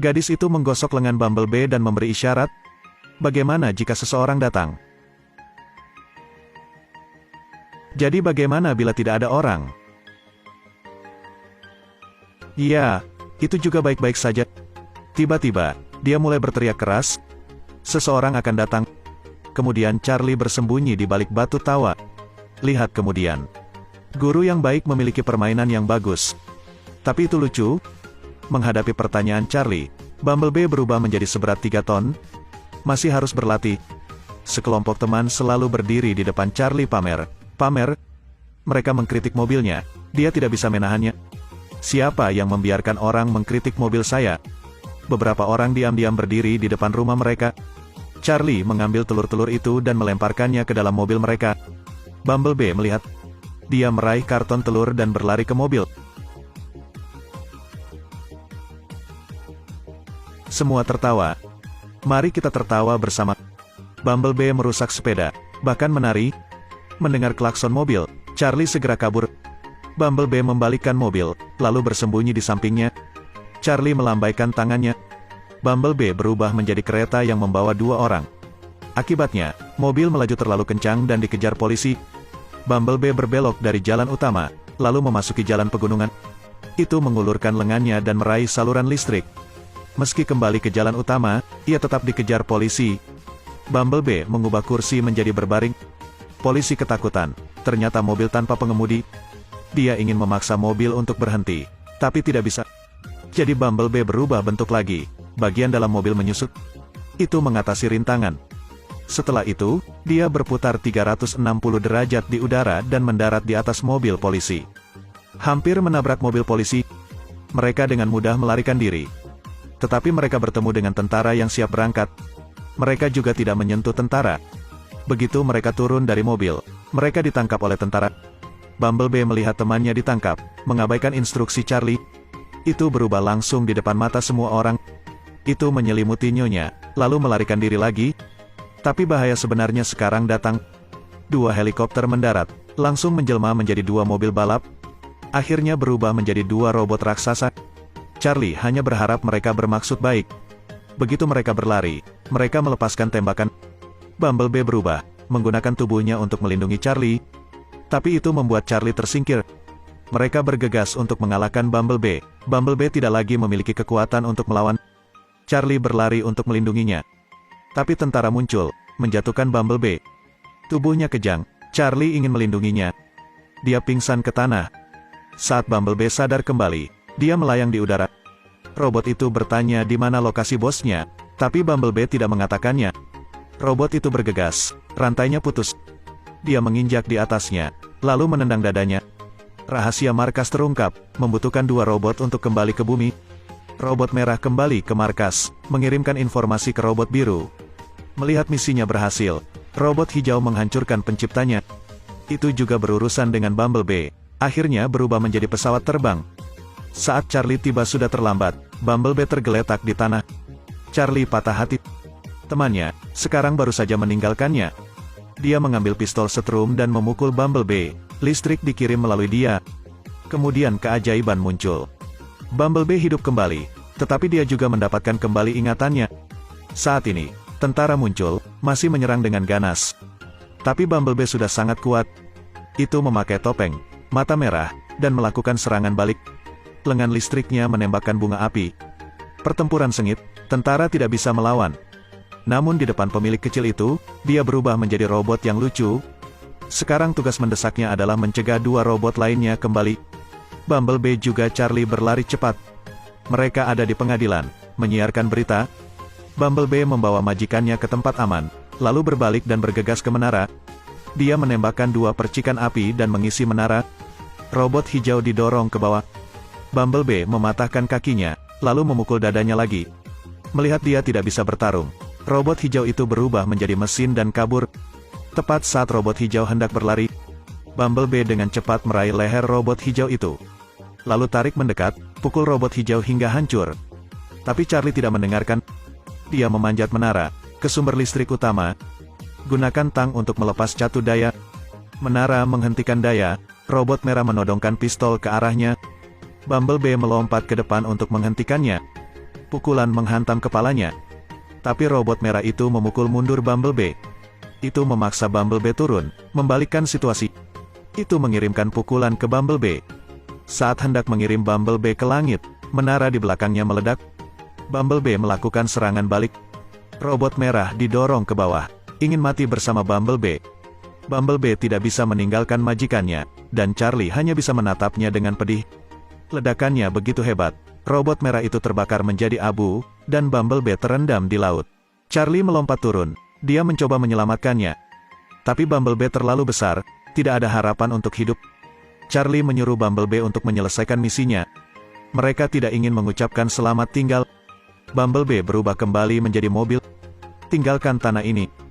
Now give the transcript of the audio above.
Gadis itu menggosok lengan Bumblebee dan memberi isyarat. Bagaimana jika seseorang datang? Jadi bagaimana bila tidak ada orang? Iya, itu juga baik-baik saja. Tiba-tiba, dia mulai berteriak keras. Seseorang akan datang. Kemudian Charlie bersembunyi di balik batu tawa. Lihat kemudian. Guru yang baik memiliki permainan yang bagus. Tapi itu lucu. Menghadapi pertanyaan Charlie, Bumblebee berubah menjadi seberat 3 ton. Masih harus berlatih. Sekelompok teman selalu berdiri di depan Charlie pamer. Mereka mengkritik mobilnya. Dia tidak bisa menahannya. Siapa yang membiarkan orang mengkritik mobil saya? Beberapa orang diam-diam berdiri di depan rumah mereka. Charlie mengambil telur-telur itu dan melemparkannya ke dalam mobil mereka. Bumblebee melihat. Dia meraih karton telur dan berlari ke mobil. Semua tertawa. Mari kita tertawa bersama. Bumblebee merusak sepeda, bahkan menari. Mendengar klakson mobil, Charlie segera kabur. Bumblebee membalikkan mobil, lalu bersembunyi di sampingnya. Charlie melambaikan tangannya. Bumblebee berubah menjadi kereta yang membawa 2 orang. Akibatnya, mobil melaju terlalu kencang dan dikejar polisi. Bumblebee berbelok dari jalan utama, lalu memasuki jalan pegunungan. Itu mengulurkan lengannya dan meraih saluran listrik. Meski kembali ke jalan utama, ia tetap dikejar polisi. Bumblebee mengubah kursi menjadi berbaring. Polisi ketakutan, ternyata mobil tanpa pengemudi. Dia ingin memaksa mobil untuk berhenti, tapi tidak bisa. Jadi Bumblebee berubah bentuk lagi, bagian dalam mobil menyusut. Itu mengatasi rintangan. Setelah itu, dia berputar 360 derajat di udara dan mendarat di atas mobil polisi. Hampir menabrak mobil polisi. Mereka dengan mudah melarikan diri. Tetapi mereka bertemu dengan tentara yang siap berangkat. Mereka juga tidak menyentuh tentara. Begitu mereka turun dari mobil, mereka ditangkap oleh tentara. Bumblebee melihat temannya ditangkap, mengabaikan instruksi Charlie. Itu berubah langsung di depan mata semua orang. Itu menyelimuti nyonya, lalu melarikan diri lagi. Tapi bahaya sebenarnya sekarang datang. 2 helikopter mendarat, langsung menjelma menjadi 2 mobil balap. Akhirnya berubah menjadi 2 robot raksasa. Charlie hanya berharap mereka bermaksud baik. Begitu mereka berlari, mereka melepaskan tembakan. Bumblebee berubah, menggunakan tubuhnya untuk melindungi Charlie. Tapi itu membuat Charlie tersingkir. Mereka bergegas untuk mengalahkan Bumblebee. Bumblebee tidak lagi memiliki kekuatan untuk melawan. Charlie berlari untuk melindunginya. Tapi tentara muncul, menjatuhkan Bumblebee. Tubuhnya kejang, Charlie ingin melindunginya. Dia pingsan ke tanah. Saat Bumblebee sadar kembali, dia melayang di udara. Robot itu bertanya di mana lokasi bosnya, tapi Bumblebee tidak mengatakannya. Robot itu bergegas, rantainya putus. Dia menginjak di atasnya, lalu menendang dadanya. Rahasia markas terungkap, membutuhkan 2 robot untuk kembali ke bumi. Robot merah kembali ke markas, mengirimkan informasi ke robot biru. Melihat misinya berhasil, robot hijau menghancurkan penciptanya. Itu juga berurusan dengan Bumblebee, akhirnya berubah menjadi pesawat terbang. Saat Charlie tiba sudah terlambat, Bumblebee tergeletak di tanah. Charlie patah hati. Temannya, sekarang baru saja meninggalkannya. Dia mengambil pistol setrum dan memukul Bumblebee. Listrik dikirim melalui dia. Kemudian keajaiban muncul. Bumblebee hidup kembali, tetapi dia juga mendapatkan kembali ingatannya. Saat ini, tentara muncul, masih menyerang dengan ganas. Tapi Bumblebee sudah sangat kuat. Itu memakai topeng, mata merah, dan melakukan serangan balik. Lengan listriknya menembakkan bunga api. Pertempuran sengit, tentara tidak bisa melawan. Namun di depan pemilik kecil itu, dia berubah menjadi robot yang lucu. Sekarang tugas mendesaknya adalah mencegah 2 robot lainnya kembali. Bumblebee juga Charlie berlari cepat. Mereka ada di pengadilan, menyiarkan berita. Bumblebee membawa majikannya ke tempat aman, lalu berbalik dan bergegas ke menara. Dia menembakkan 2 percikan api dan mengisi menara. Robot hijau didorong ke bawah. Bumblebee mematahkan kakinya, lalu memukul dadanya lagi. Melihat dia tidak bisa bertarung, robot hijau itu berubah menjadi mesin dan kabur. Tepat saat robot hijau hendak berlari, Bumblebee dengan cepat meraih leher robot hijau itu. Lalu tarik mendekat, pukul robot hijau hingga hancur. Tapi Charlie tidak mendengarkan. Dia memanjat menara, ke sumber listrik utama. Gunakan tang untuk melepas catu daya. Menara menghentikan daya, robot merah menodongkan pistol ke arahnya. Bumblebee melompat ke depan untuk menghentikannya. Pukulan menghantam kepalanya. Tapi robot merah itu memukul mundur Bumblebee. Itu memaksa Bumblebee turun, membalikkan situasi. Itu mengirimkan pukulan ke Bumblebee. Saat hendak mengirim Bumblebee ke langit, menara di belakangnya meledak. Bumblebee melakukan serangan balik. Robot merah didorong ke bawah, ingin mati bersama Bumblebee. Bumblebee tidak bisa meninggalkan majikannya, dan Charlie hanya bisa menatapnya dengan pedih. Ledakannya begitu hebat, robot merah itu terbakar menjadi abu, dan Bumblebee terendam di laut. Charlie melompat turun, dia mencoba menyelamatkannya. Tapi Bumblebee terlalu besar, tidak ada harapan untuk hidup. Charlie menyuruh Bumblebee untuk menyelesaikan misinya. Mereka tidak ingin mengucapkan selamat tinggal. Bumblebee berubah kembali menjadi mobil. Tinggalkan tanah ini.